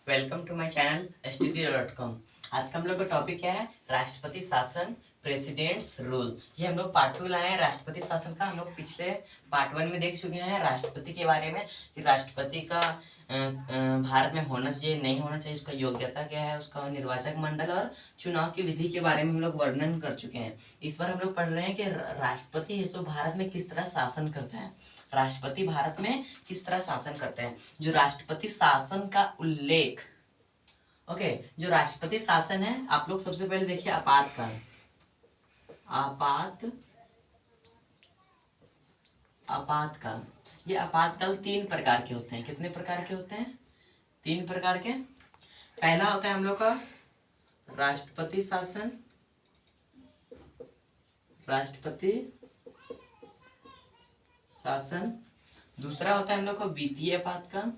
Welcome to my channel std.com। आज का हम लोग का टॉपिक क्या है? राष्ट्रपति शासन, प्रेसिडेंट्स रूल। ये हम लोग पार्ट 2 लाए हैं राष्ट्रपति शासन का। हम लोग पिछले पार्ट 1 में देख चुके हैं राष्ट्रपति के बारे में कि राष्ट्रपति का भारत में होना चाहिए, नहीं होना चाहिए, उसका योग्यता क्या है, उसका निर्वाचक मंडल और चुनाव की विधि के बारे में हम लोग वर्णन कर चुके हैं। इस बार हम लोग पढ़ रहे हैं कि राष्ट्रपति है सो भारत में किस तरह शासन करता है। राष्ट्रपति भारत में किस तरह शासन करते हैं। जो राष्ट्रपति शासन का उल्लेख, जो राष्ट्रपति शासन है, आप लोग सबसे पहले देखिए आपातकाल। आपातकाल ये आपातकाल 3 प्रकार के होते हैं। कितने प्रकार के होते हैं? 3 प्रकार के। पहला होता है हम लोग का राष्ट्रपति शासन, दूसरा होता है हम लोग का वित्तीय आपातकाल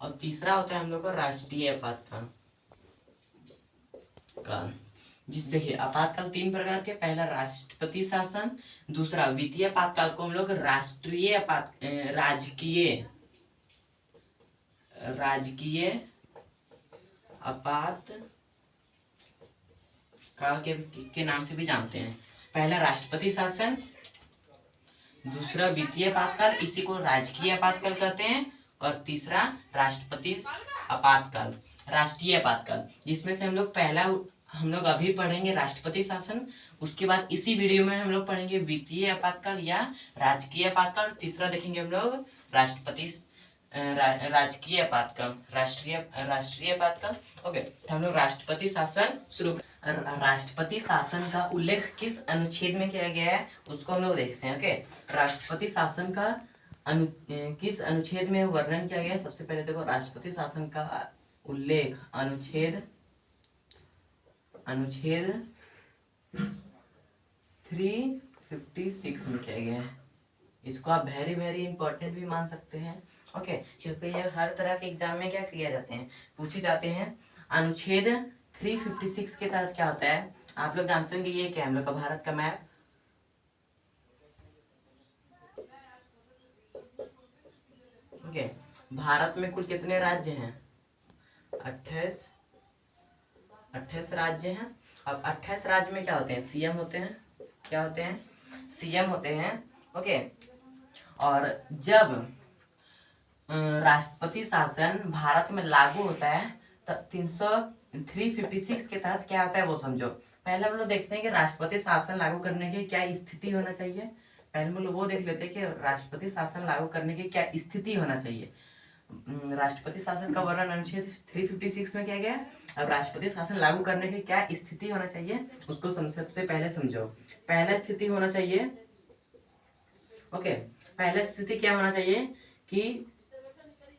और तीसरा होता है हम लोग का राष्ट्रीय आपातकाल। देखिए आपातकाल 3 प्रकार के। पहला राष्ट्रपति शासन, दूसरा वित्तीय आपातकाल को हम लोग राजकीय आपातकाल के नाम से भी जानते हैं। पहला राष्ट्रपति शासन, दूसरा वित्तीय आपातकाल, इसी को राजकीय आपातकाल कहते हैं, और तीसरा राष्ट्रपति आपातकाल, राष्ट्रीय आपातकाल, जिसमें से हम लोग अभी पढ़ेंगे राष्ट्रपति शासन। उसके बाद इसी वीडियो में हम लोग पढ़ेंगे वित्तीय आपातकाल या राजकीय आपातकाल, और तीसरा देखेंगे हम लोग राजकीय आपातकाल, राष्ट्रीय आपातकाल। ओके, तो हम लोग राष्ट्रपति शासन शुरू। राष्ट्रपति शासन का उल्लेख किस अनुच्छेद में किया गया है उसको हम लोग देखते हैं। ओके, राष्ट्रपति शासन का किस अनुच्छेद में वर्णन किया गया है? सबसे पहले देखो, राष्ट्रपति शासन का उल्लेख अनुच्छेद 356 में किया गया है। इसको आप वेरी वेरी इंपॉर्टेंट भी मान सकते हैं। ओके, क्योंकि ये हर तरह के एग्जाम में क्या किया जाते हैं, पूछे जाते हैं। अनुच्छेद 356 के तहत क्या होता है आप लोग जानते होंगे। ये क्या है? हम लोग का भारत का मैप। ओके, भारत में कुल कितने राज्य हैं? 28 राज्य हैं। अब 28 राज्य में क्या होते हैं? सीएम होते हैं। क्या होते हैं? सीएम होते हैं। ओके, और जब राष्ट्रपति शासन भारत में लागू होता है तब 356 के तहत क्या होता है वो समझो। पहले हम लोग देखते हैं कि राष्ट्रपति शासन लागू करने की क्या स्थिति होना चाहिए। पहले हम लोग वो देख लेते हैं कि राष्ट्रपति शासन लागू करने की क्या स्थिति होना चाहिए। राष्ट्रपति शासन का वर्णन अनुच्छेद 356 में किया गया है। अब राष्ट्रपति शासन लागू करने की क्या स्थिति होना चाहिए उसको सबसे पहले समझो। पहला स्थिति होना चाहिए, पहला स्थिति क्या होना चाहिए कि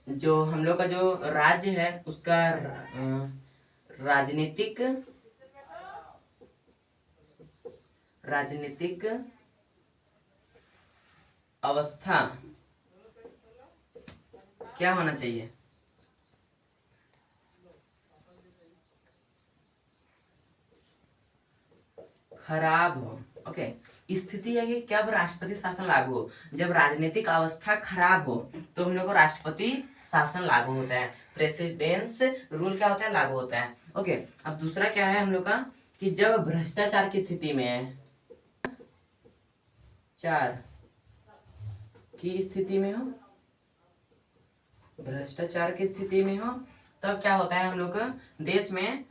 जो हम लोग का जो राज्य है उसका राजनीतिक अवस्था क्या होना चाहिए? खराब हो। ओके, स्थिति है कि कब राष्ट्रपति शासन लागू हो? जब राजनीतिक अवस्था खराब हो तो हम लोग को राष्ट्रपति शासन लागू होता है। प्रेसिडेंस रूल क्या होता है? लागू होता है। ओके, अब दूसरा क्या है हम लोग का कि जब भ्रष्टाचार की स्थिति में है, भ्रष्टाचार की स्थिति में हो तब क्या होता है हम लोग का देश में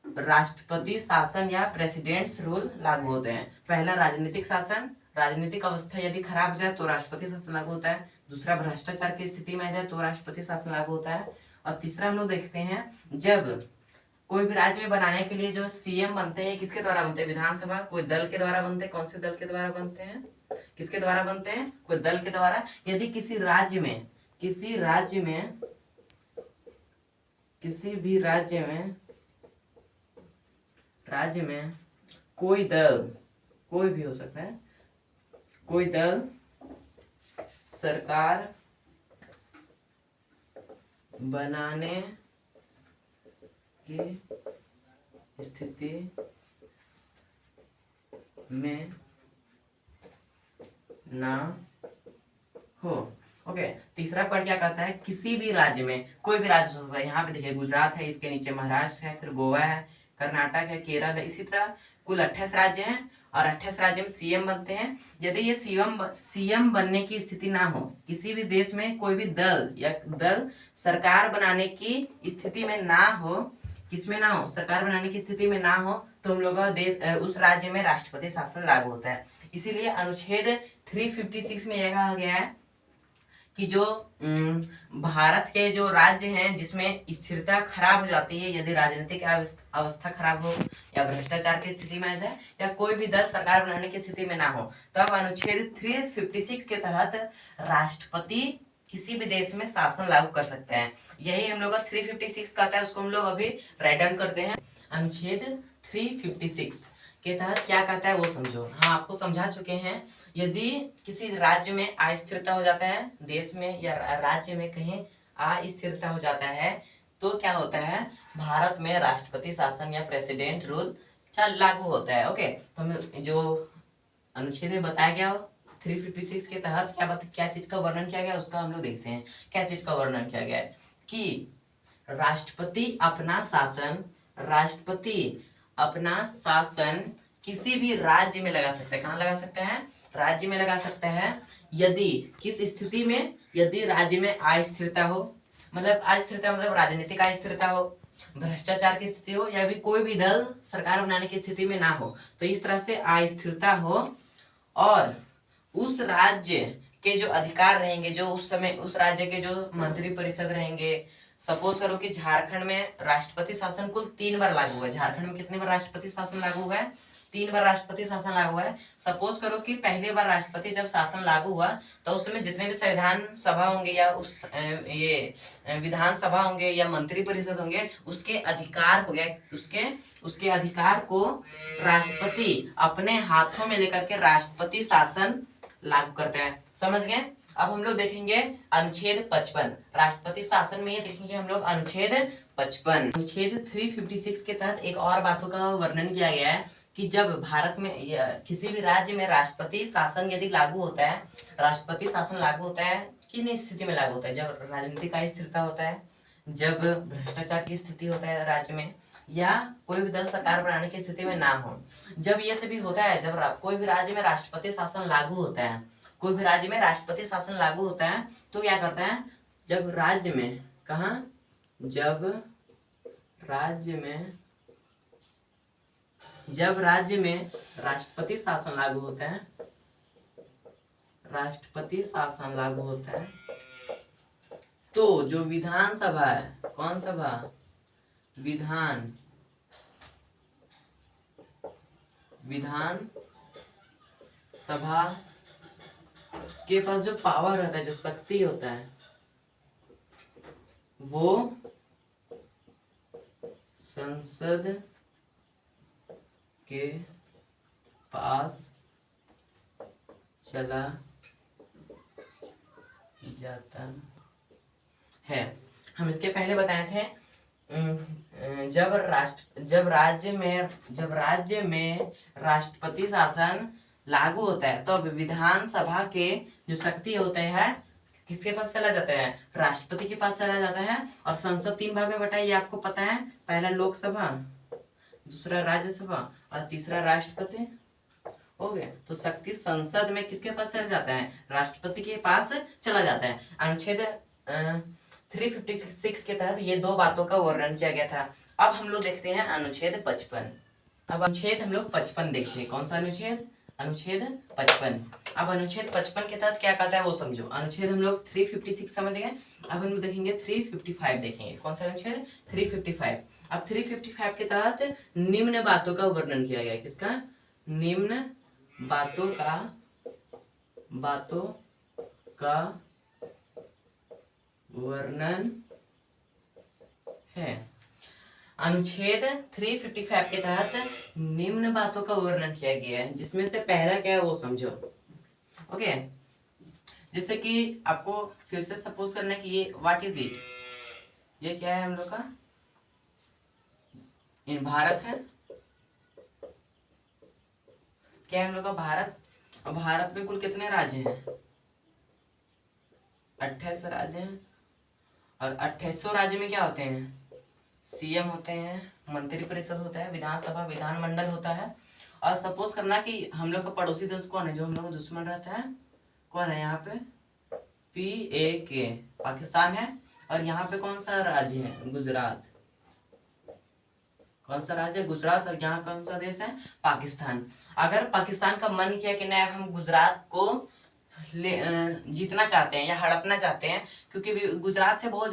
राष्ट्रपति शासन या प्रेसिडेंट्स रूल लागू होते हैं। पहला राजनीतिक शासन, राजनीतिक अवस्था यदि खराब हो जाए तो राष्ट्रपति शासन लागू होता है। दूसरा भ्रष्टाचार की स्थिति में आ जाए तो राष्ट्रपति शासन लागू होता है। और तीसरा हम लोग देखते हैं जब कोई भी राज्य में बनाने के लिए जो सीएम बनते हैं किसके द्वारा बनते हैं? विधानसभा, कोई दल के द्वारा बनते हैं। कौन से दल के द्वारा बनते हैं? किसके द्वारा बनते हैं? कोई दल के द्वारा। यदि किसी भी राज्य में कोई दल, कोई भी हो सकता है, कोई दल सरकार बनाने की स्थिति में ना हो, ओके, तीसरा पॉइंट क्या कहता है, किसी भी राज्य में, कोई भी राज्य हो सकता है, यहाँ पे देखिए गुजरात है, इसके नीचे महाराष्ट्र है, फिर गोवा है, कर्नाटक है, केरल है, इसी तरह कुल 28 राज्य हैं और 28 राज्य में सीएम बनते हैं। यदि ये सीएम बनने की स्थिति ना हो, किसी भी देश में कोई भी दल सरकार बनाने की स्थिति में ना हो, किसमें ना हो, सरकार बनाने की स्थिति में ना हो, तो हम लोग का देश उस राज्य में राष्ट्रपति शासन लागू होता है। इसीलिए अनुच्छेद 356 में यह कहा गया है कि जो भारत के जो राज्य हैं जिसमें स्थिरता खराब हो जाती है, यदि राजनीतिक अवस्था खराब हो या भ्रष्टाचार की स्थिति में आ जाए या कोई भी दल सरकार बनाने की स्थिति में ना हो, तब अनुच्छेद 356 के तहत राष्ट्रपति किसी भी देश में शासन लागू कर सकते हैं। यही हम लोग का 356 कहता है, उसको हम लोग अभी राइट डाउन करते हैं। अनुच्छेद 356 के तहत क्या कहता है वो समझो। हाँ, आपको समझा चुके हैं। यदि किसी राज्य में अस्थिरता हो जाता है, देश में या राज्य में कहीं अस्थिरता हो जाता है, तो क्या होता है, भारत में राष्ट्रपति शासन या प्रेसिडेंट रूल लागू होता है। ओके, तो हम जो अनुच्छेद में बताया गया 356 के तहत क्या चीज का वर्णन किया गया, उसका हम लोग देखते हैं। क्या चीज का वर्णन किया गया है कि राष्ट्रपति अपना शासन किसी भी राज्य में लगा सकता है। कहाँ लगा सकता है, राज्य में लगा सकता है। यदि किस स्थिति में, यदि राज्य में अस्थिरता हो, मतलब अस्थिरता मतलब राजनीतिक अस्थिरता हो, भ्रष्टाचार की स्थिति हो, या भी कोई भी दल सरकार बनाने की स्थिति में ना हो, तो इस तरह से अस्थिरता हो और उस राज्य के जो अधिकार रहेंगे, जो उस समय उस राज्य के जो मंत्री परिषद रहेंगे, सपोज करो कि झारखंड में राष्ट्रपति शासन कुल 3 बार लागू हुआ है। झारखंड में कितनी बार राष्ट्रपति शासन लागू हुआ है, 3 बार राष्ट्रपति शासन लागू हुआ है। सपोज करो कि पहली बार राष्ट्रपति जब शासन लागू हुआ तो उस समय जितने भी संविधान सभा होंगे या उस ये विधान सभा होंगे या मंत्री परिषद होंगे, उसके अधिकार को उसके अधिकार को राष्ट्रपति अपने हाथों में लेकर के राष्ट्रपति शासन लागू करते हैं। समझ गए। अब हम लोग देखेंगे अनुच्छेद 55, राष्ट्रपति शासन में ही देखेंगे हम लोग अनुच्छेद 55। अनुच्छेद 356 के तहत एक और बातों का वर्णन किया गया है कि जब भारत में किसी भी राज्य में राष्ट्रपति शासन यदि लागू होता है, राष्ट्रपति शासन लागू होता है, किन स्थिति में लागू होता है, जब राजनीतिक अस्थिरता होता है, जब भ्रष्टाचार की स्थिति होता है राज्य में, या कोई भी दल सरकार बनाने की स्थिति में ना हो। जब ये सभी होता है, जब कोई भी राज्य में राष्ट्रपति शासन लागू होता है, कोई भी राज्य में राष्ट्रपति शासन लागू होता है, तो क्या करता है, जब राज्य में जब राज्य में राष्ट्रपति शासन लागू होता है, राष्ट्रपति शासन लागू होता है, तो जो विधानसभा है, कौन सभा, विधान सभा के पास जो पावर होता है, जो शक्ति होता है, वो संसद के पास चला जाता है। हम इसके पहले बताए थे, जब राज्य में राष्ट्रपति शासन लागू होता है, तो विधानसभा के जो शक्ति होते हैं किसके पास चला जाता है, राष्ट्रपति के पास चला जाता है। और संसद 3 भाग में बटा है, ये आपको पता है। पहला लोकसभा, दूसरा राज्यसभा और तीसरा राष्ट्रपति। हो गया। तो शक्ति संसद में किसके पास चला जाता है, राष्ट्रपति के पास चला जाता है। अनुच्छेद 356 के तहत ये 2 बातों का वर्णन किया गया था। अब हम लोग देखते हैं अनुच्छेद 55। अब अनुच्छेद हम लोग 55 देखते हैं। कौन सा अनुच्छेद, अनुच्छेद 55। अब अनुच्छेद 55 के तहत क्या कहता है वो समझो। अनुच्छेद हम लोग 356 समझ गए। अब हम लोग देखेंगे 355 देखेंगे। कौन सा अनुच्छेद, 355। अब 355 के तहत निम्न बातों का वर्णन किया गया है। किसका, निम्न बातों का वर्णन है। अनुच्छेद 355 के तहत निम्न बातों का वर्णन किया गया है, जिसमें से पहला क्या है वो समझो। ओके, जैसे कि आपको फिर से सपोज करना कि ये व्हाट इज इट, ये क्या है हम लोग का, इन भारत है। क्या है हम लोग का, भारत। और भारत में कुल कितने राज्य हैं, 28 राज्य हैं और 28 राज्य में क्या होते हैं, सीएम होते हैं, मंत्री परिषद होता है, विधानसभा विधानमंडल होता है। और सपोज करना कि हम लोग का पड़ोसी देश कौन है, जो हम लोग का दुश्मन रहता है, कौन है यहाँ पे, PAK, पाकिस्तान है। और यहाँ पे कौन सा राज्य है, गुजरात। कौन सा राज्य है, गुजरात। और यहाँ कौन सा देश है, पाकिस्तान। अगर पाकिस्तान का मन किया कि नहीं हम गुजरात को जीतना चाहते हैं या हड़पना चाहते हैं, क्योंकि गुजरात से बहुत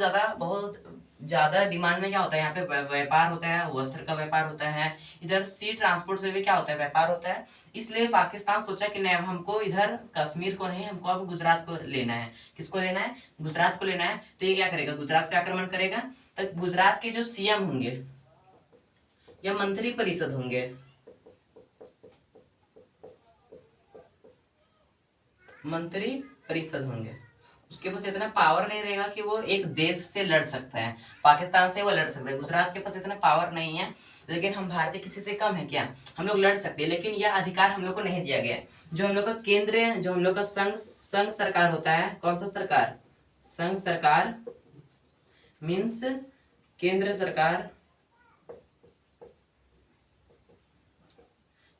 ज्यादा डिमांड में क्या होता है, यहाँ पे व्यापार होता है, वस्त्र का व्यापार होता है, इधर सी ट्रांसपोर्ट से भी क्या होता है, व्यापार होता है। इसलिए पाकिस्तान सोचा कि नहीं हमको इधर कश्मीर को नहीं, हमको अब गुजरात को लेना है। किसको लेना है, गुजरात को लेना है। तो ये क्या करेगा, गुजरात पे आक्रमण करेगा। तो गुजरात के जो सीएम होंगे या मंत्री परिषद होंगे, मंत्री परिषद होंगे, उसके पास इतना पावर नहीं रहेगा कि वो एक देश से लड़ सकता है, पाकिस्तान से वो लड़ सकता है। गुजरात के पास इतना पावर नहीं है। लेकिन हम भारतीय किसी से कम है क्या, हम लोग लड़ सकते हैं, लेकिन यह अधिकार हम लोग को नहीं दिया गया है। जो हम लोग का केंद्र, जो हम लोग का संघ सरकार होता है, कौन सा सरकार, संघ सरकार मीन्स केंद्र सरकार।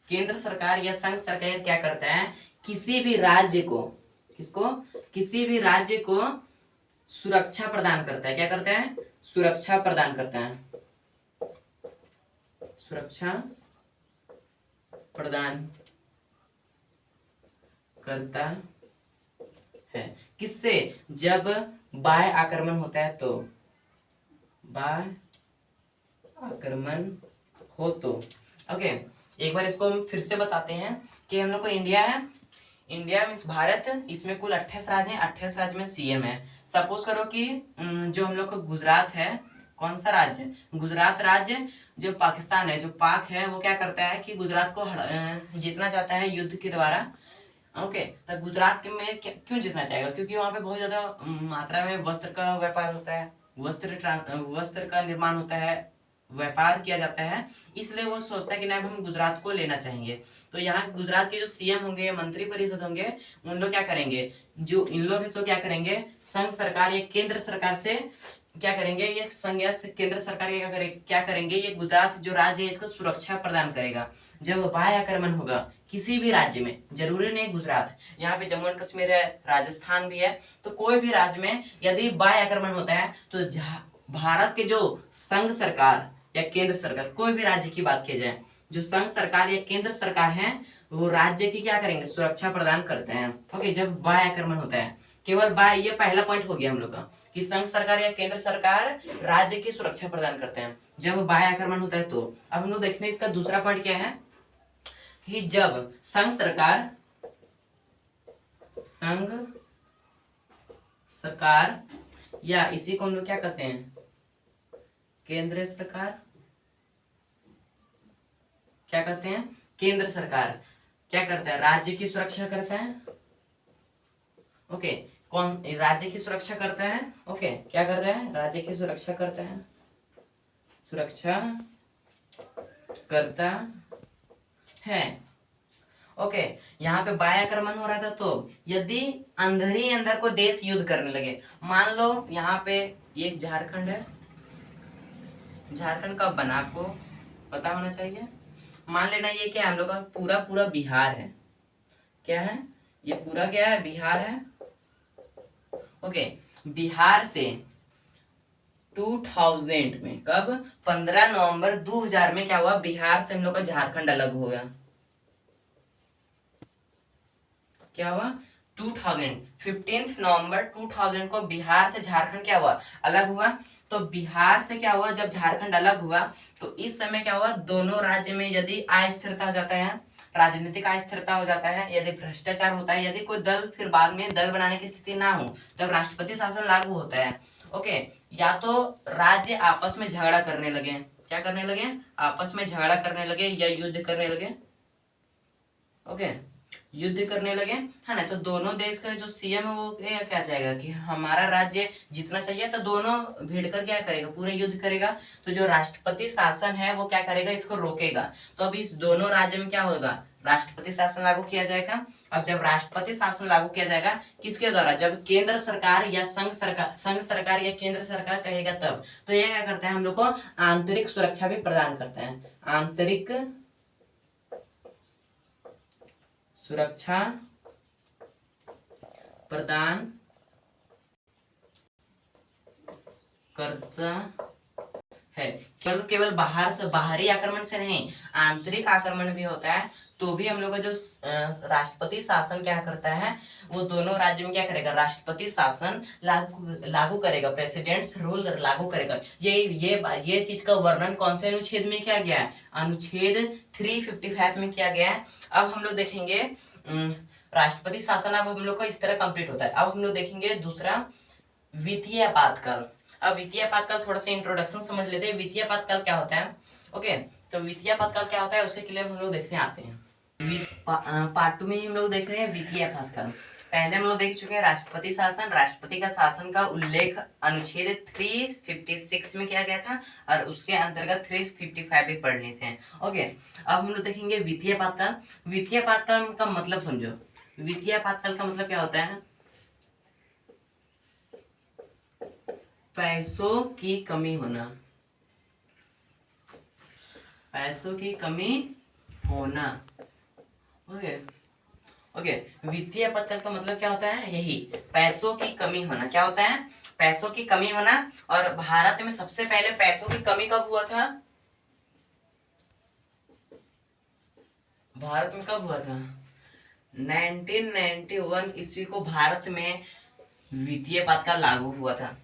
केंद्र सरकार या संघ सरकार क्या करता है, किसी भी राज्य को, किसको, किसी भी राज्य को सुरक्षा प्रदान करता है। क्या करता है, सुरक्षा प्रदान करता है, सुरक्षा प्रदान करता है। किससे, जब बाह्य आक्रमण होता है तो, बाह्य आक्रमण हो तो। ओके, एक बार इसको हम फिर से बताते हैं कि हम लोग को इंडिया है, इंडिया मीन्स भारत, इसमें कुल 28 राज्य हैं, 28 राज्य में सीएम है। सपोज करो कि जो हम लोग का गुजरात है, कौन सा राज्य, गुजरात राज्य, जो पाकिस्तान है, जो पाक है, वो क्या करता है कि गुजरात को जीतना चाहता है युद्ध के द्वारा। ओके, तो गुजरात के में क्यों जीतना चाहेगा, क्योंकि वहाँ पे बहुत ज्यादा मात्रा में वस्त्र का व्यापार होता है, वस्त्र का निर्माण होता है, व्यापार किया जाता है। इसलिए वो सोचता है कि नहीं हम गुजरात को लेना चाहेंगे। तो यहाँ गुजरात के जो सीएम होंगे, मंत्री परिषद होंगे, उन लोग क्या करेंगे, जो इन लोग इसको क्या करेंगे, संघ सरकार या केंद्र सरकार से क्या करेंगे, ये संघ या केंद्र सरकार क्या करेंगे, ये गुजरात जो राज्य है इसको सुरक्षा प्रदान करेगा। जब बाह्य आक्रमण होगा किसी भी राज्य में, जरूरी नहीं गुजरात, यहाँ पे जम्मू एंड कश्मीर है, राजस्थान भी है, तो कोई भी राज्य में यदि बाह्य आक्रमण होता है तो भारत के जो संघ सरकार या केंद्र सरकार, कोई भी राज्य की बात की जाए, जो संघ सरकार या केंद्र सरकार है, वो राज्य की क्या करेंगे, सुरक्षा प्रदान करते हैं। ओके, जब बाह्य आक्रमण होता है, केवल बाह्य, ये पहला पॉइंट हो गया हम लोग का कि संघ सरकार या केंद्र सरकार राज्य की सुरक्षा प्रदान करते हैं जब बाह्य आक्रमण होता है तो। अब हम लोग देखते हैं इसका दूसरा पॉइंट क्या है कि जब संघ सरकार या इसी को हम लोग क्या कहते हैं, केंद्र सरकार, क्या कहते हैं, केंद्र सरकार क्या करता है, राज्य की सुरक्षा करता है। ओके, कौन राज्य की सुरक्षा करता है, ओके, क्या करता है, राज्य की सुरक्षा करता है, सुरक्षा करता है। ओके, यहाँ पे बाह्य आक्रमण हो रहा था, तो यदि अंदर ही अंदर को देश युद्ध करने लगे, मान लो यहाँ पे ये झारखंड है, झारखंड कब बना आपको पता होना चाहिए। मान लेना ये क्या है, हम लोग का पूरा पूरा बिहार है, क्या है, ये पूरा क्या है, बिहार है। ओके, बिहार से 2000 में, कब, 15 नवंबर 2000 में क्या हुआ, बिहार से हम लोग का झारखंड अलग हो गया। क्या हुआ, 15 नवंबर 2000 को बिहार से झारखंड क्या हुआ, अलग हुआ। तो बिहार से क्या हुआ, जब झारखंड अलग हुआ तो इस समय क्या हुआ, दोनों राज्य में यदि अस्थिरता हो जाता है, राजनीतिक अस्थिरता हो जाता है, यदि भ्रष्टाचार होता है, यदि कोई दल फिर बाद में दल बनाने की स्थिति ना हो, तब राष्ट्रपति शासन लागू होता है। ओके, या तो राज्य आपस में झगड़ा करने लगे, क्या करने लगे, आपस में झगड़ा करने लगे या युद्ध करने लगे। ओके, युद्ध करने लगे, है ना, तो दोनों देश का जो सीएम है वो क्या चाहेगा कि हमारा राज्य जीतना चाहिए, तो दोनों भिड़कर क्या करेगा, पूरे युद्ध करेगा। तो जो राष्ट्रपति शासन है वो क्या करेगा, इसको रोकेगा। तो अब इस दोनों राज्य में क्या होगा, राष्ट्रपति शासन लागू किया जाएगा। अब जब राष्ट्रपति शासन लागू किया जाएगा किसके द्वारा, जब केंद्र सरकार या संघ सरकार या केंद्र सरकार कहेगा तब। तो ये क्या करता है, हम लोग को आंतरिक सुरक्षा भी प्रदान करता है, आंतरिक सुरक्षा प्रदान करता है। केवल केवल बाहर से, बाहरी आक्रमण से नहीं, आंतरिक आक्रमण भी होता है। तो भी हम लोग का जो राष्ट्रपति शासन क्या करता है, वो दोनों राज्य में क्या करेगा, राष्ट्रपति शासन लागू करेगा, प्रेसिडेंट्स रूल लागू करेगा। ये चीज का वर्णन कौन से अनुच्छेद में किया गया है, अनुच्छेद 355 में किया गया है। अब हम लोग देखेंगे राष्ट्रपति शासन, अब हम लोग का इस तरह कंप्लीट होता है। अब हम लोग देखेंगे दूसरा, वित्तीय आपातकाल। अब वित्तीय आपातकाल थोड़ा सा इंट्रोडक्शन समझ लेते हैं, वित्तीय आपातकाल क्या होता है। ओके, तो वित्तीय आपातकाल क्या होता है उसके लिए हम लोग देखते आते हैं। पार्ट 2 में हम लोग देख रहे हैं वित्तीय आपातकाल। पहले हम लोग देख चुके हैं राष्ट्रपति शासन, राष्ट्रपति का शासन का उल्लेख अनुच्छेद 356 में किया गया था, और उसके अंतर्गत 355 भी पढ़ लेते हैं। ओके, अब हम लोग देखेंगे वित्तीय आपातकाल। वित्तीय आपातकाल का मतलब समझो, वित्तीय आपातकाल का मतलब क्या होता है, पैसों की कमी होना, पैसों की कमी होना। ओके ओके, वित्तीय आपातकाल का मतलब क्या होता है, यही पैसों की कमी होना। क्या होता है, पैसों की कमी होना। और भारत में सबसे पहले पैसों की कमी कब हुआ था, भारत में कब हुआ था, 1991 ईस्वी को भारत में वित्तीय आपातकाल लागू हुआ था।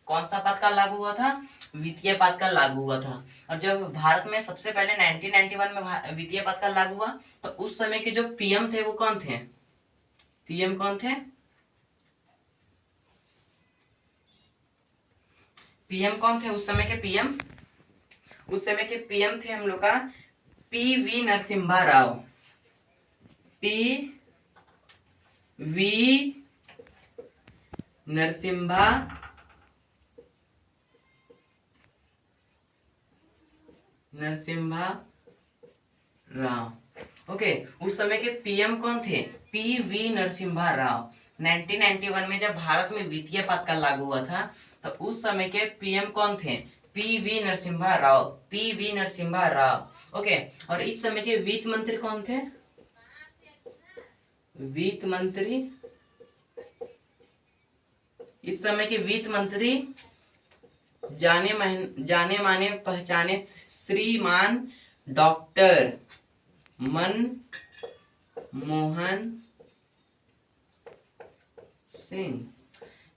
कौन सा आपातकाल लागू हुआ था, वित्तीय आपातकाल लागू हुआ था। और जब भारत में सबसे पहले 1991 में वित्तीय आपातकाल लागू हुआ, तो उस समय के जो पीएम थे वो कौन थे, पीएम कौन थे, पीएम कौन थे उस समय के पीएम, उस समय के पीएम थे हम लोग का PV Narasimha Rao, PV Narasimha Rao. Okay, उस समय के पीएम कौन थे, पीवी नरसिम्हा राव। 1991 में जब भारत में वित्तीय आपातकाल लागू हुआ था, तो उस समय के पीएम कौन थे, PV Narasimha Rao, PV Narasimha Rao. Okay, और इस समय के वित्त मंत्री कौन थे, वित्त मंत्री, इस समय के वित्त मंत्री जाने माने पहचाने श्रीमान डॉक्टर मनमोहन सिंह।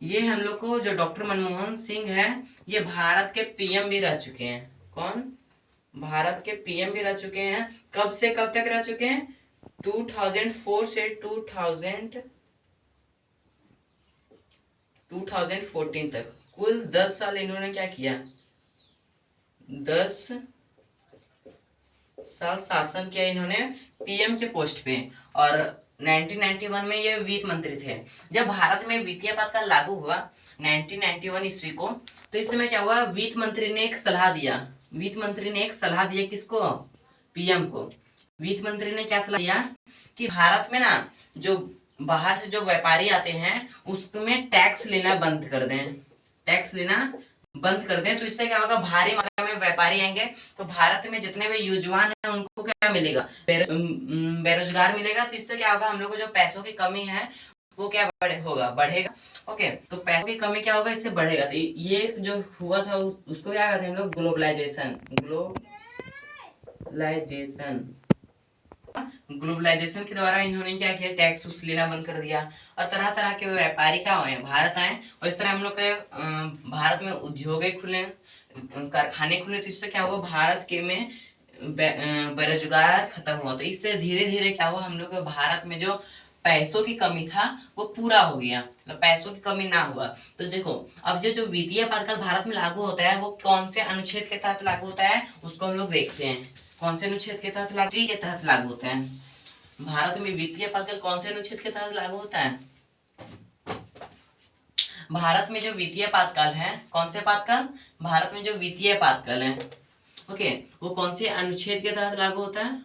ये हम लोग को जो डॉक्टर मनमोहन सिंह है, ये भारत के पीएम भी रह चुके हैं। कौन, भारत के पीएम भी रह चुके हैं। कब से कब तक रह चुके हैं, 2004 से 2014 तक, कुल 10 साल इन्होंने क्या किया, 10 साल शासन किया इन्होंने पीएम के पोस्ट पे। और 1991 में ये वित्त मंत्री थे। जब भारत में वित्तीय आपातकाल लागू हुआ 1991 ईस्वी को, तो इस समय क्या हुआ, वित्त मंत्री ने एक सलाह दिया, वित्त मंत्री ने एक सलाह दिया किसको, पीएम को। वित्त मंत्री ने क्या सलाह दिया कि भारत में ना जो बाहर से जो व्यापारी आते हैं उसमें टैक्स लेना बंद कर दें, टैक्स लेना बंद कर दें। तो इससे क्या होगा, भारी मात्रा में व्यापारी आएंगे, तो भारत में जितने भी युजवान हैं उनको क्या मिलेगा, बेरोजगार मिलेगा। तो इससे क्या होगा, हम लोग को जो पैसों की कमी है वो क्या बढ़ेगा। ओके, तो पैसों की कमी क्या होगा, इससे बढ़ेगा। तो ये जो हुआ था उसको क्या कहते हैं हम लोग, ग्लोबलाइजेशन, ग्लोबलाइजेशन के द्वारा इन्होंने क्या किया, टैक्स उस लेना बंद कर दिया। और तरह तरह के व्यापारी क्या हुए, भारत आए, और इस तरह हम लोग के भारत में उद्योग खुले, कारखाने खुले। तो इससे क्या हुआ, भारत के में बेरोजगार खत्म हुआ। तो इससे धीरे धीरे क्या हुआ, हम लोग के भारत में जो पैसों की कमी था वो पूरा हो गया, मतलब पैसों की कमी ना हुआ। तो देखो, अब जो वित्तीय आपातकाल भारत में लागू होता है वो कौन से अनुच्छेद के तहत लागू होता है, उसको हम लोग देखते हैं। कौन से अनुच्छेद के तहत लागू होता है, भारत में वित्तीय आपातकाल कौन से अनुच्छेद के तहत लागू होता है? भारत में जो वित्तीय आपातकाल है, कौन से आपातकाल? भारत में जो वित्तीय आपातकाल है, ओके, वो कौन से अनुच्छेद के तहत लागू होता है?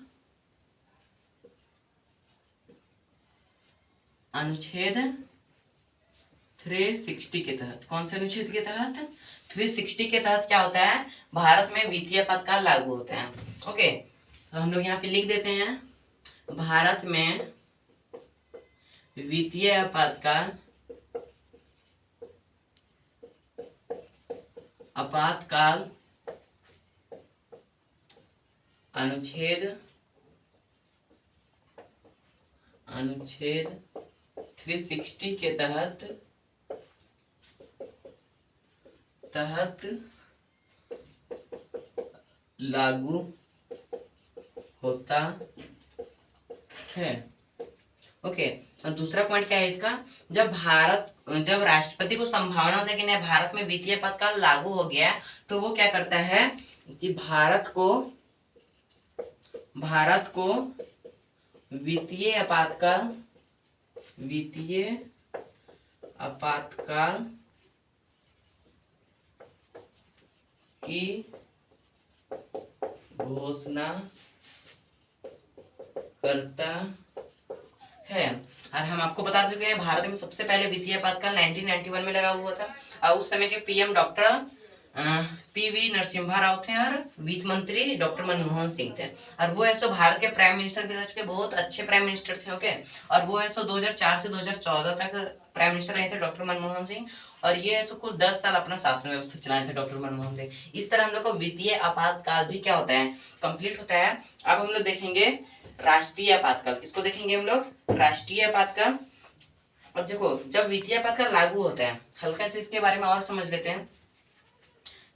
अनुच्छेद 360 के तहत। कौन से अनुच्छेद के तहत? 360 के तहत क्या होता है? भारत में वित्तीय आपातकाल लागू होता है। ओके, तो हम लोग यहाँ पे लिख देते हैं, भारत में वित्तीय आपातकाल अनुच्छेद 360 के तहत लागू होता है। ओके, और दूसरा पॉइंट क्या है इसका? जब राष्ट्रपति को संभावना होता है कि नहीं भारत में वित्तीय आपातकाल लागू हो गया, तो वो क्या करता है कि भारत को वित्तीय आपातकाल की घोषणा करता है। और हम आपको बता चुके हैं, भारत में सबसे पहले वित्तीय आपातकाल 1991 में लगा हुआ था, और उस समय के PM doctor PV Narasimha Rao थे और वित्त मंत्री डॉक्टर मनमोहन सिंह थे। और वो ऐसो भारत के प्राइम मिनिस्टर भी रह चुके, बहुत अच्छे प्राइम मिनिस्टर थे। ओके, और वो ऐसो 2004 से 2014 तक प्राइम मिनिस्टर रहे थे डॉक्टर मनमोहन सिंह, और ये ऐसो कुल 10 साल अपना शासन व्यवस्था चलाए थे डॉक्टर मनमोहन सिंह। इस तरह हम लोग को वित्तीय आपातकाल भी क्या होता है? कंप्लीट होता है। अब हम लोग देखेंगे राष्ट्रीय आपातकाल। किसको देखेंगे हम लोग? राष्ट्रीय आपातकाल। अब देखो, जब वित्तीय आपातकाल लागू होता है, हल्का से इसके बारे में और समझ लेते हैं।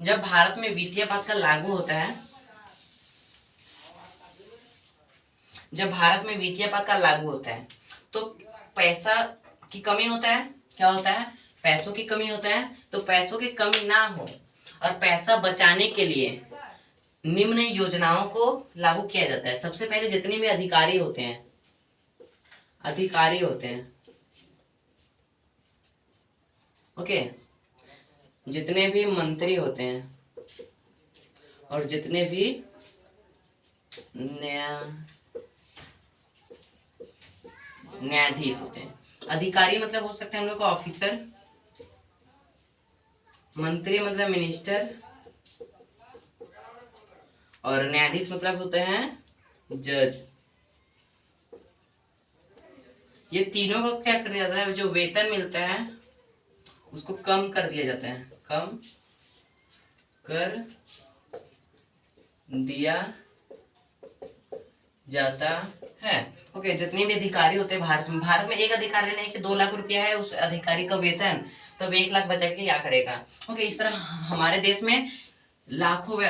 जब भारत में वित्तीय आपातकाल लागू होता है, तो पैसा की कमी होता है। क्या होता है? पैसों की कमी होता है। तो पैसों की कमी ना हो और पैसा बचाने के लिए निम्न योजनाओं को लागू किया जाता है। सबसे पहले जितने भी अधिकारी होते हैं, ओके, जितने भी मंत्री होते हैं और जितने भी न्यायाधीश होते हैं। अधिकारी मतलब हो सकते हैं हम लोग का ऑफिसर, मंत्री मतलब मिनिस्टर, और न्यायाधीश मतलब होते हैं जज। ये तीनों को क्या कर दिया जाता है? जो वेतन मिलता है उसको कम कर दिया जाता है, कम कर दिया जाता है। ओके, जितने भी अधिकारी होते हैं भारत में एक अधिकारी नहीं कि 2 लाख रुपया है उस अधिकारी का वेतन, तब 1 लाख बचा के क्या करेगा? ओके, इस तरह हमारे देश में लाखों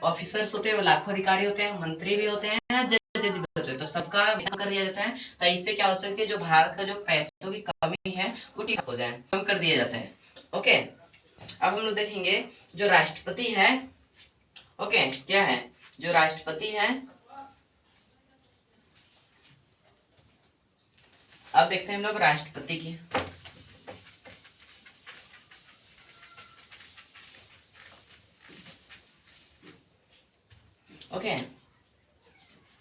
ऑफिसर्स होते हैं, लाखों अधिकारी होते हैं, मंत्री भी होते हैं, जजेस भी होते हैं, तो सबका वेतन कर दिया जाता है। तो इससे क्या हो सकता है, जो भारत का जो पैसों की कमी है वो ठीक हो जाए, कम कर दिया जाता है। ओके, अब हम लोग देखेंगे जो राष्ट्रपति है। ओके, क्या है? जो राष्ट्रपति है, अब देखते हैं हम लोग राष्ट्रपति की। ओके,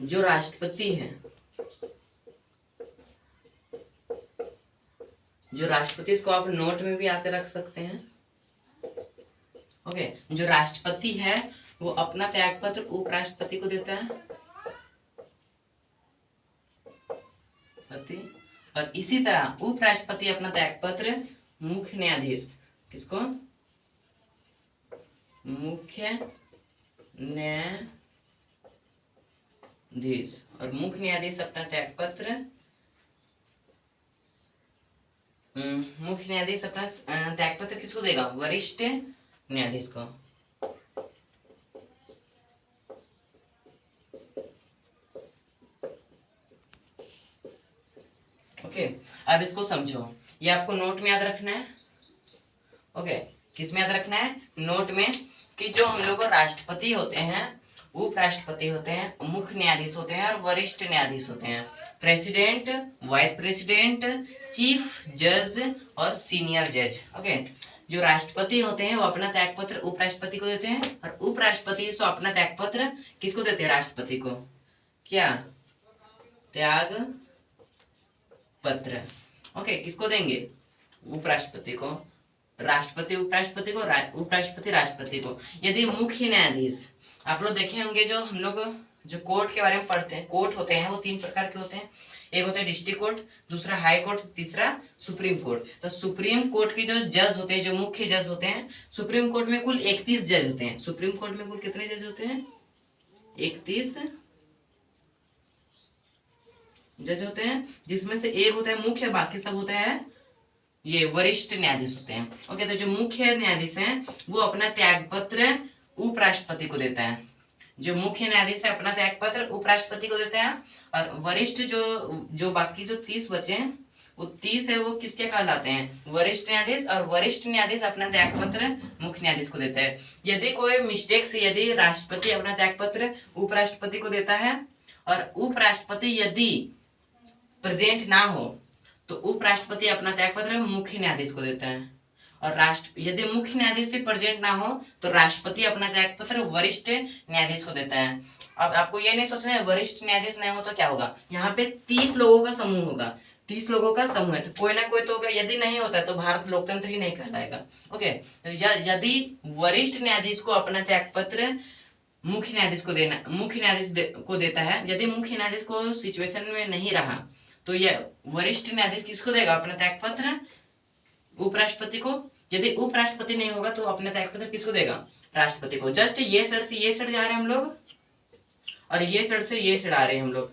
जो राष्ट्रपति है, इसको आप नोट में भी आते रख सकते हैं। ओके, जो राष्ट्रपति है वो अपना त्यागपत्र उपराष्ट्रपति को देता है, और इसी तरह उपराष्ट्रपति अपना त्यागपत्र मुख्य न्यायाधीश, किसको? मुख्य न्यायाधीश, और मुख्य न्यायाधीश अपना त्यागपत्र किसको देगा? वरिष्ठ न्यायाधीश को। ओके, अब इसको समझो, ये आपको नोट में याद रखना है। ओके, किस में याद रखना है? नोट में, कि जो हम लोग राष्ट्रपति होते हैं उपराष्ट्रपति होते हैं, मुख्य न्यायाधीश होते हैं और वरिष्ठ न्यायाधीश होते हैं। प्रेसिडेंट, वाइस प्रेसिडेंट, चीफ जज और सीनियर जज। ओके, जो राष्ट्रपति होते हैं वो अपना त्यागपत्र उपराष्ट्रपति को देते हैं और उपराष्ट्रपति सो अपना त्यागपत्र किसको देते हैं? राष्ट्रपति को। क्या? त्याग पत्र। ओके, किसको देंगे? उपराष्ट्रपति को। राष्ट्रपति उपराष्ट्रपति को, उपराष्ट्रपति राष्ट्रपति को। यदि मुख्य न्यायाधीश, आप लोग देखे होंगे जो हम लोग जो कोर्ट के बारे में पढ़ते हैं, कोर्ट होते हैं वो 3 प्रकार के होते हैं। एक होता है डिस्ट्रिक्ट कोर्ट, दूसरा हाई कोर्ट, तीसरा सुप्रीम कोर्ट। तो सुप्रीम कोर्ट के जो जज होते हैं, जो मुख्य जज होते हैं, सुप्रीम कोर्ट में कुल 31 जज होते हैं। सुप्रीम कोर्ट में कुल कितने जज होते हैं? 31 जज होते हैं, जिसमें से एक होता है मुख्य, बाकी सब होता है ये वरिष्ठ न्यायाधीश होते हैं। ओके, तो जो मुख्य न्यायाधीश हैं वो अपना त्यागपत्र उपराष्ट्रपति को देता है। जो मुख्य न्यायाधीश है अपना त्यागपत्र उपराष्ट्रपति को देता है और वरिष्ठ जो बाकी जो 30 बचे हैं वो 30 है वो किसके कहलाते हैं? वरिष्ठ न्यायाधीश। और वरिष्ठ न्यायाधीश अपना त्यागपत्र मुख्य न्यायाधीश को देता है। यदि कोई मिस्टेक से यदि राष्ट्रपति अपना त्यागपत्र उपराष्ट्रपति को देता है और उपराष्ट्रपति यदि प्रेजेंट ना हो तो उपराष्ट्रपति अपना त्यागपत्र मुख्य न्यायाधीश को देता है और यदि मुख्य न्यायाधीश भी प्रेजेंट ना हो तो राष्ट्रपति अपना त्यागपत्र वरिष्ठ न्यायाधीश को देता है। अब आपको ये नहीं सोचना है वरिष्ठ न्यायाधीश नहीं हो तो क्या होगा, यहाँ पे 30 लोगों का समूह होगा, 30 लोगों का समूह है तो कोई ना कोई तो होगा। यदि नहीं होता तो भारत लोकतंत्र ही नहीं कहलाएगा। ओके, तो यदि वरिष्ठ न्यायाधीश को अपना त्यागपत्र मुख्य न्यायाधीश को देना, मुख्य न्यायाधीश को देता है, यदि मुख्य न्यायाधीश को सिचुएशन में नहीं रहा तो यह वरिष्ठ न्यायाधीश किसको देगा? अपना त्यागपत्र उपराष्ट्रपति को। यदि उपराष्ट्रपति नहीं होगा तो अपना त्यागपत्र किसको देगा? राष्ट्रपति को। जस्ट ये साइड से ये साइड जा रहे हैं हम लोग और ये साइड से ये साइड आ रहे हैं हम लोग।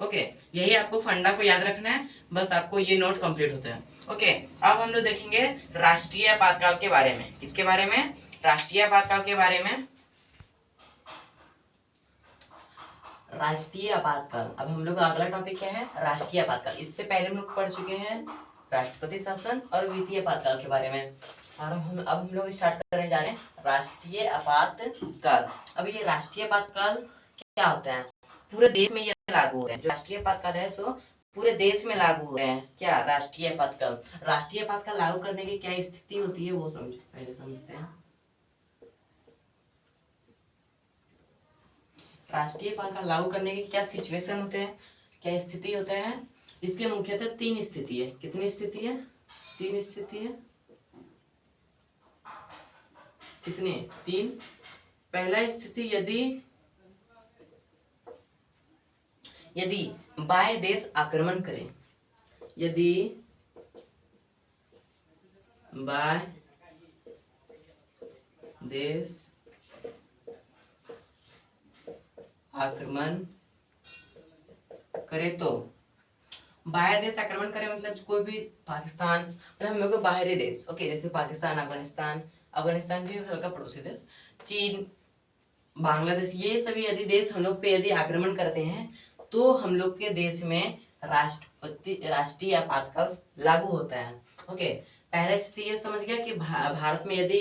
ओके, यही आपको फंडा को याद रखना है, बस आपको ये नोट कंप्लीट होता है। ओके, अब हम लोग देखेंगे राष्ट्रीय आपातकाल के बारे में। किसके बारे में? राष्ट्रीय आपातकाल के बारे में। राष्ट्रीय आपातकाल। अब हम लोग का अगला टॉपिक क्या है? राष्ट्रीय आपातकाल। इससे पहले हम लोग पढ़ चुके हैं राष्ट्रपति शासन और वित्तीय आपातकाल के बारे में और अब हम लोग स्टार्ट करने जा रहे हैं राष्ट्रीय आपातकाल। अब ये राष्ट्रीय आपातकाल क्या होता है? पूरे देश में ये लागू होता है। जो राष्ट्रीय आपातकाल है सो पूरे देश में लागू होता है। क्या? राष्ट्रीय आपातकाल। राष्ट्रीय आपातकाल लागू करने की क्या स्थिति होती है वो पहले समझते हैं। राष्ट्रीय आपातकाल लागू करने के क्या सिचुएशन होते हैं, क्या स्थिति होता है? इसके मुख्यतः 3 स्थिति है। कितनी स्थिति है? 3 स्थिति है। कितने? 3। पहला स्थिति यदि बाह्य देश आक्रमण करे, यदि बाह्य देश आक्रमण करे तो, बाह्य देश आक्रमण करे मतलब कोई भी पाकिस्तान, मतलब हम लोग बाहरी देश, ओके, जैसे पाकिस्तान, अफगानिस्तान भी हल्का पड़ोसी देश, चीन, बांग्लादेश, ये सभी यदि देश हम लोग पे यदि आक्रमण करते हैं तो हम लोग के देश में राष्ट्रीय आपातकाल लागू होता है। ओके, पहला स्थिति ये समझ गया कि भारत में यदि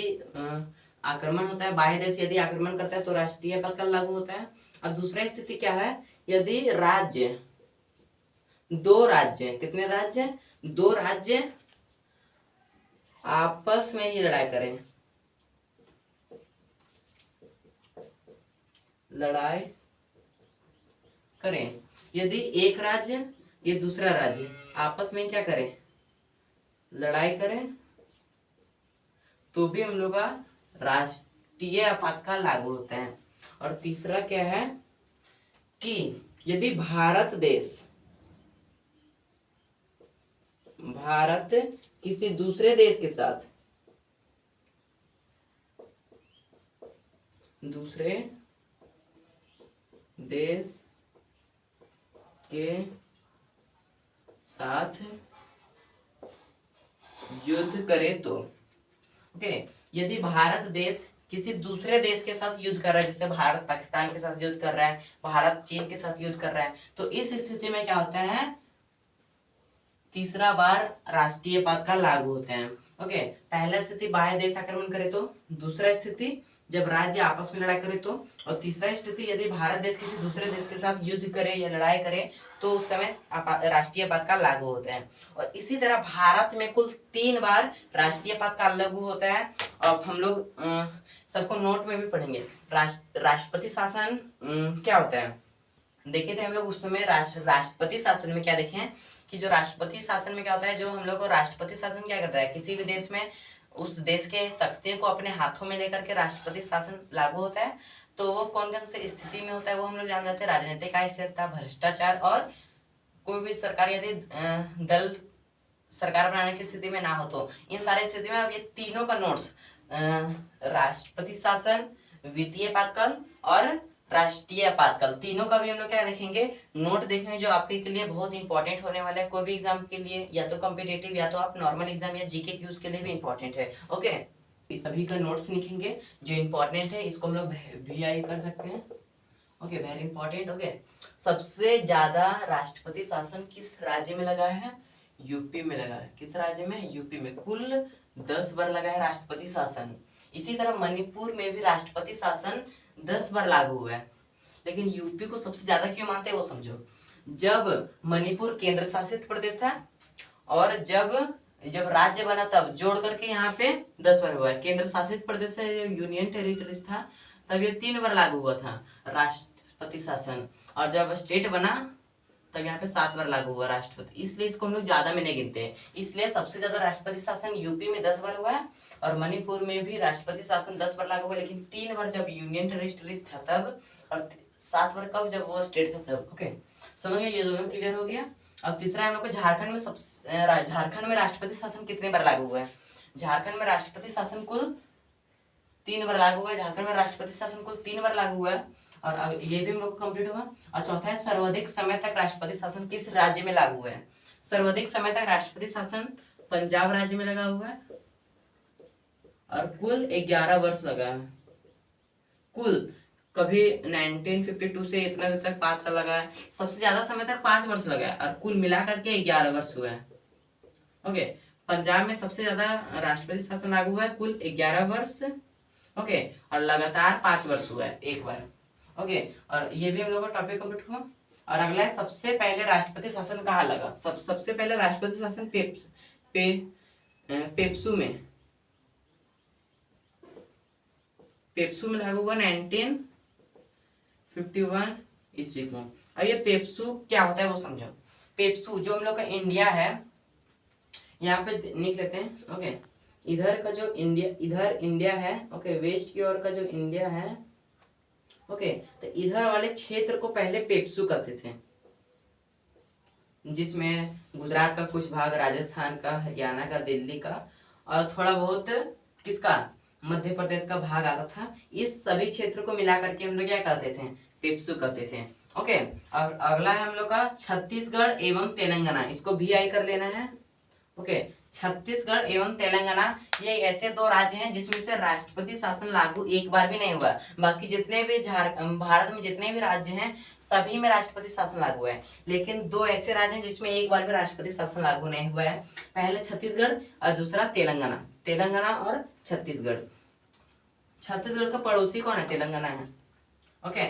आक्रमण होता है, बाह्य देश यदि आक्रमण करता है तो राष्ट्रीय आपातकाल लागू होता है। अब दूसरा स्थिति क्या है? यदि दो राज्य, कितने राज्य? 2 राज्य आपस में ही लड़ाई करें। यदि एक राज्य ये दूसरा राज्य आपस में क्या करें? लड़ाई करें तो भी हम लोग का राष्ट्रीय आपातकाल लागू होता है। और तीसरा क्या है कि यदि भारत किसी दूसरे देश के साथ युद्ध करे तो, ओके, यदि भारत देश किसी दूसरे देश के साथ युद्ध कर रहा है, जैसे भारत पाकिस्तान के साथ युद्ध कर रहा है, भारत चीन के साथ युद्ध कर रहा है, तो इस स्थिति में क्या होता है? तीसरा बार राष्ट्रीय आपातकाल लागू होते हैं। ओके, पहला स्थिति बाह्य देश आक्रमण करे तो, दूसरा स्थिति जब राज्य आपस में लड़ाई करे तो, और तीसरा स्थिति यदि भारत देश किसी दूसरे देश के साथ युद्ध करे या लड़ाई करे तो उस समय राष्ट्रीय आपातकाल लागू होता है। और इसी तरह भारत में कुल 3 बार राष्ट्रीय आपातकाल लागू होता है। अब हम लोग सबको नोट में भी पढ़ेंगे राष्ट्रपति शासन क्या होता है। देखे थे हम लोग उस समय राष्ट्रपति शासन में क्या देखे हैं कि जो राष्ट्रपति शासन में क्या होता है, जो हम लोग को राष्ट्रपति शासन क्या करता है, किसी भी देश में उस देश के शक्तियों को अपने हाथों में लेकर के राष्ट्रपति शासन लागू होता है। तो वो कौन कौन से स्थिति में होता है वो हम लोग जान जाते हैं। राजनीतिक अस्थिरता, भ्रष्टाचार और कोई भी सरकार यदि दल सरकार बनाने की स्थिति में ना हो तो, इन सारे स्थिति में अब ये तीनों का नोट्स राष्ट्रपति शासन, वित्तीय आपातकाल और राष्ट्रीय आपातकाल, तीनों का भी हम लोग क्या देखेंगे, नोट देखेंगे जो आपके के लिए बहुत इंपॉर्टेंट होने वाला है। कोई भी एग्जाम के लिए, या तो कॉम्पिटिटिव या तो आप नॉर्मल एग्जाम या जीके क्यूज के लिए भी इंपॉर्टेंट है। ओके, इस सभी का नोट्स लिखेंगे जो इंपॉर्टेंट है, इसको हम लोग VI कर सकते हैं। Okay, very important. ओके, सबसे ज्यादा राष्ट्रपति शासन किस राज्य में लगा है? यूपी में लगा है। किस राज्य में? यूपी में। कुल 10 बार लगा है राष्ट्रपति शासन। इसी तरह मणिपुर में भी राष्ट्रपति शासन 10 बार लागू हुआ है। लेकिन यूपी को सबसे ज्यादा क्यों मानते हैं वो समझो। जब मणिपुर केंद्र शासित प्रदेश था और जब राज्य बना तब जोड़ करके यहाँ पे 10 बार हुआ है। केंद्र शासित प्रदेश से यूनियन टेरिटरीज था तब ये 3 बार लागू हुआ था राष्ट्रपति शासन, और जब स्टेट बना तब यहाँ पे 7 बार लागू हुआ राष्ट्रपति। इसलिए इसको हम लोग ज्यादा में नहीं गिनते हैं। इसलिए सबसे ज्यादा राष्ट्रपति शासन यूपी में 10 बार हुआ है और मणिपुर में भी राष्ट्रपति शासन 10 बार लागू हुआ, लेकिन 3 बार जब यूनियन टेरिटरीज था तब, और 7 बार कब जब वो स्टेट था तब। ओके, समझ गए, ये दोनों क्लियर हो गया। अब तीसरा हम लोग को झारखंड में राष्ट्रपति शासन कितने बार लागू हुआ है? झारखंड में राष्ट्रपति शासन कुल 3 बार लागू हुआ है। झारखंड में राष्ट्रपति शासन कुल 3 बार लागू हुआ है, और ये भी हम लोग को कंप्लीट हुआ। और चौथा है सर्वाधिक समय तक राष्ट्रपति शासन किस राज्य में लागू है? सर्वाधिक समय तक राष्ट्रपति शासन पंजाब राज्य में लगा हुआ है और कुल 11 वर्ष लगा है। कुल कभी 1952 से इतना देर तक 5 साल लगा है, सबसे ज्यादा समय तक 5 वर्ष लगा है, और कुल मिलाकर के 11 वर्ष हुआ है। ओके, पंजाब में सबसे ज्यादा राष्ट्रपति शासन लागू हुआ है, कुल 11 वर्ष। ओके, और लगातार 5 वर्ष हुआ है एक बार। ओके, और ये भी हम लोग का टॉपिक कंप्लीट हुआ। और अगला है सबसे पहले राष्ट्रपति शासन कहाँ लगा? सबसे पहले राष्ट्रपति शासन पेप्सू में लागू हुआ 1951 ईस्वी को। अब ये पेप्सू क्या होता है वो समझो। पेप्सू जो हम लोग का इंडिया है, यहाँ पे लिख लेते हैं। ओके, इधर का जो इंडिया है, ओके, वेस्ट की ओर का जो इंडिया है, ओके, तो इधर वाले क्षेत्र को पहले पेप्सू कहते थे, जिसमें गुजरात का कुछ भाग, राजस्थान का, हरियाणा का, दिल्ली का और थोड़ा बहुत किसका, मध्य प्रदेश का भाग आता था। इस सभी क्षेत्र को मिला करके हम लोग क्या कहते थे? पेप्सू कहते थे। ओके, और अगला है हम लोग का छत्तीसगढ़ एवं तेलंगाना, इसको VI कर लेना है। ओके, छत्तीसगढ़ एवं तेलंगाना ये ऐसे 2 राज्य हैं जिसमें से राष्ट्रपति शासन लागू एक बार भी नहीं हुआ। बाकी जितने भी भारत में जितने भी राज्य हैं सभी में राष्ट्रपति शासन लागू है, लेकिन 2 ऐसे राज्य हैं जिसमें एक बार भी राष्ट्रपति शासन लागू नहीं हुआ है। पहले छत्तीसगढ़ और दूसरा तेलंगाना और छत्तीसगढ़। छत्तीसगढ़ का पड़ोसी कौन है? तेलंगाना है। ओके,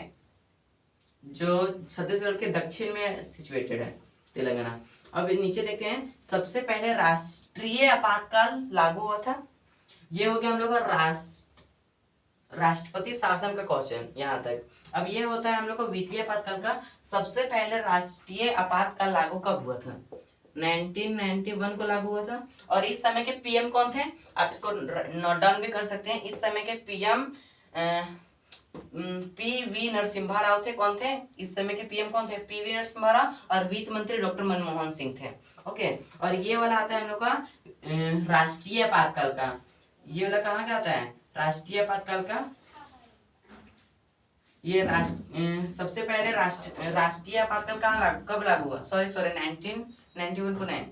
जो छत्तीसगढ़ के दक्षिण में सिचुएटेड है तेलंगाना। अब नीचे देखते हैं, सबसे पहले राष्ट्रीय आपातकाल लागू हुआ था। ये हो गया हम लोग का राष्ट्रपति शासन का क्वेश्चन यहाँ तक। अब ये होता है हम लोग को वित्तीय आपातकाल का। सबसे पहले राष्ट्रीय आपातकाल लागू कब हुआ था? 1991 को लागू हुआ था। और इस समय के PM कौन थे? आप इसको नोट डाउन भी कर सकते हैं। इस समय के PM PV नरसिम्हा राव थे। कौन थे इस समय के PM? कौन थे? PV नरसिम्हा राव, और वित्त मंत्री डॉक्टर मनमोहन सिंह थे। ओके, और ये वाला आता है हम लोग का राष्ट्रीय आपातकाल का। ये वाला कहाँ का आता है? राष्ट्रीय आपातकाल का। ये सबसे पहले राष्ट्रीय आपातकाल कब लागू हुआ? सॉरी 1991 को नहीं,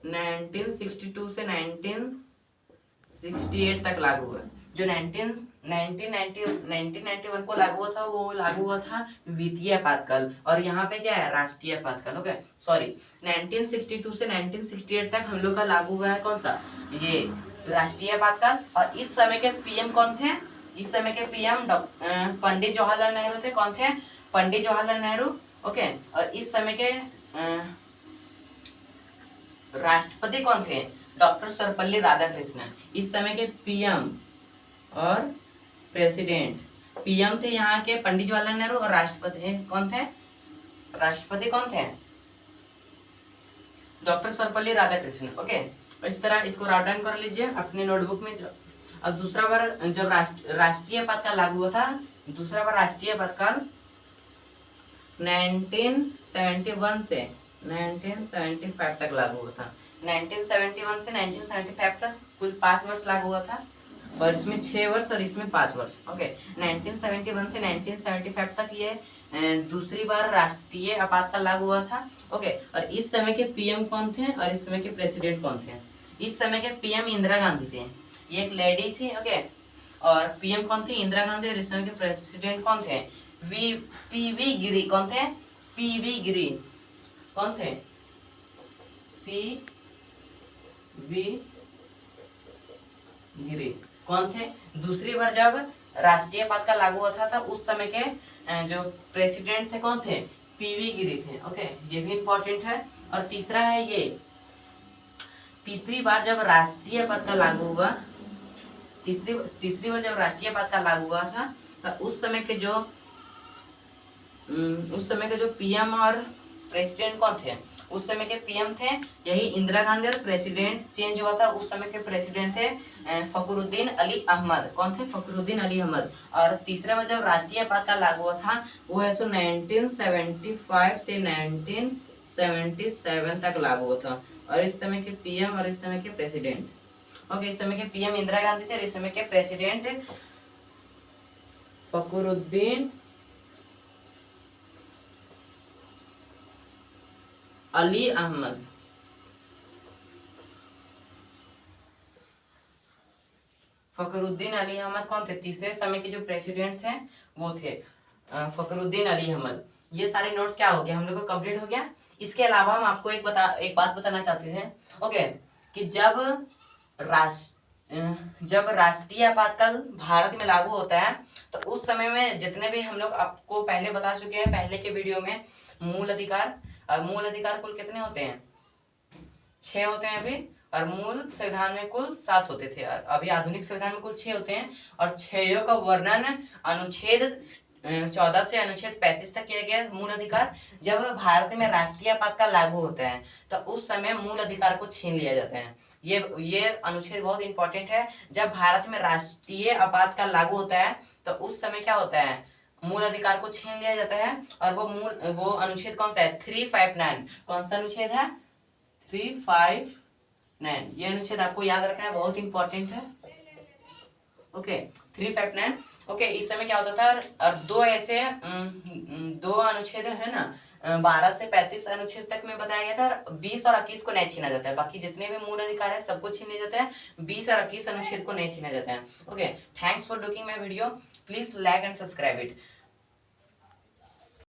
1962 से 1968 तक लागू हुआ। जो 1991 को लागू हुआ था वो लागू हुआ था वित्तीय आपातकाल, और यहाँ पे क्या है? राष्ट्रीय आपातकाल। ओके, सॉरी 1962 से 1968 तक हम लोग का लागू हुआ है कौन सा? ये राष्ट्रीय आपातकाल। और इस समय के पीएम कौन थे? इस समय के पीएम पंडित जवाहरलाल नेहरू थे। कौन थे? पंडित जवाहरलाल नेहरू। ओके। और इस समय के राष्ट्रपति कौन थे? डॉक्टर सर्वपल्ली राधाकृष्णन। इस समय के पीएम और प्रेसिडेंट, पीएम थे यहाँ के पंडित जवाहरलाल नेहरू और राष्ट्रपति कौन थे? राष्ट्रपति कौन थे? डॉक्टर सर्वपल्ली राधाकृष्णन। ओके, इस तरह इसको राउट डाउन कर लीजिए अपने नोटबुक में। अब दूसरा बार जब राष्ट्रीय आपातकाल लागू हुआ था, दूसरा बार राष्ट्रीय आपातकाल 1971 से 1975 तक लागू हुआ था। 1971 से 1975 तक कुल 5 वर्ष लागू हुआ था, और इसमें 6 वर्ष और इसमें 5 वर्ष। ओके, 1971 से 1975 तक ये दूसरी बार राष्ट्रीय आपातकाल लागू हुआ था। ओके, और इस समय के पीएम कौन थे और इस समय के प्रेसिडेंट कौन थे? इस समय के पीएम इंदिरा गांधी थे, ये एक लेडी थी। ओके, और पीएम कौन थी? इंदिरा गांधी। और इस समय के प्रेसिडेंट कौन थे? पीवी गिरी। कौन थे? पीवी गिरी। कौन थे? पीवी गिरी। कौन थे? दूसरी बार जब राष्ट्रीय आपातकाल लागू हुआ था उस समय के जो प्रेसिडेंट थे कौन थे? पीवी गिरी थे। ओके, ये भी इंपॉर्टेंट है। और तीसरा है ये, तीसरी बार जब राष्ट्रीय आपातकाल लागू हुआ, तीसरी बार जब राष्ट्रीय आपातकाल लागू हुआ था तो उस समय के जो पीएम और प्रेसिडेंट कौन थे? उस समय के पीएम थे यही इंदिरा गांधी, और प्रेसिडेंट चेंज हुआ था। उस समय के प्रेसिडेंट थे फखरुद्दीन अली अहमद। कौन थे? फखरुद्दीन अली अहमद। और तीसरा बार जब राष्ट्रीय आपातकाल लागू हुआ था वो है 1975 से 1977 तक लागू हुआ था। और इस समय के पीएम और इस समय के प्रेसिडेंट, ओके, इस समय के पीएम इंदिरा गांधी थे और इस समय के प्रेसिडेंट फखरुद्दीन अली अहमद। फखरुद्दीन अली अहमद कौन थे? तीसरे समय के जो प्रेसिडेंट थे वो थे फखरुद्दीन अली अहमद। ये सारे नोट्स क्या हो गया, हम लोग को कंप्लीट हो गया। इसके अलावा हम आपको एक बात बताना चाहते थे। ओके, कि जब राष्ट्रीय आपातकाल भारत में लागू होता है तो उस समय में जितने भी हम लोग आपको पहले बता चुके हैं पहले के वीडियो में, मूल अधिकार कुल कितने होते हैं? 6 होते हैं अभी, और मूल संविधान में कुल 7 होते थे। अभी आधुनिक संविधान में कुल 6 होते हैं, और 6 का वर्णन अनुच्छेद 14 से अनुच्छेद 35 तक किया गया। मूल अधिकार, जब भारत में राष्ट्रीय आपातकाल लागू होता है तो उस समय मूल अधिकार को छीन लिया जाता है। ये अनुच्छेद बहुत इंपॉर्टेंट है। जब भारत में राष्ट्रीय आपातकाल लागू होता है तो उस समय क्या होता है? मूल अधिकार को छीन लिया जाता है। और वो अनुच्छेद कौन सा है? 359। कौन सा अनुच्छेद है? 359। ये अनुच्छेद आपको याद रखना है, बहुत इंपॉर्टेंट है। ओके, 359। ओके, इस समय क्या होता था? और दो अनुच्छेद है ना, 12 से 35 अनुच्छेद तक में बताया गया था। 20 और 21 को नहीं छीना जाता है, बाकी जितने भी मूल अधिकार है सबको छीन लिया जाता है। 20 और 21 अनुच्छेद को नहीं छीना जाता है। Okay, thanks for looking my video, please like and subscribe it.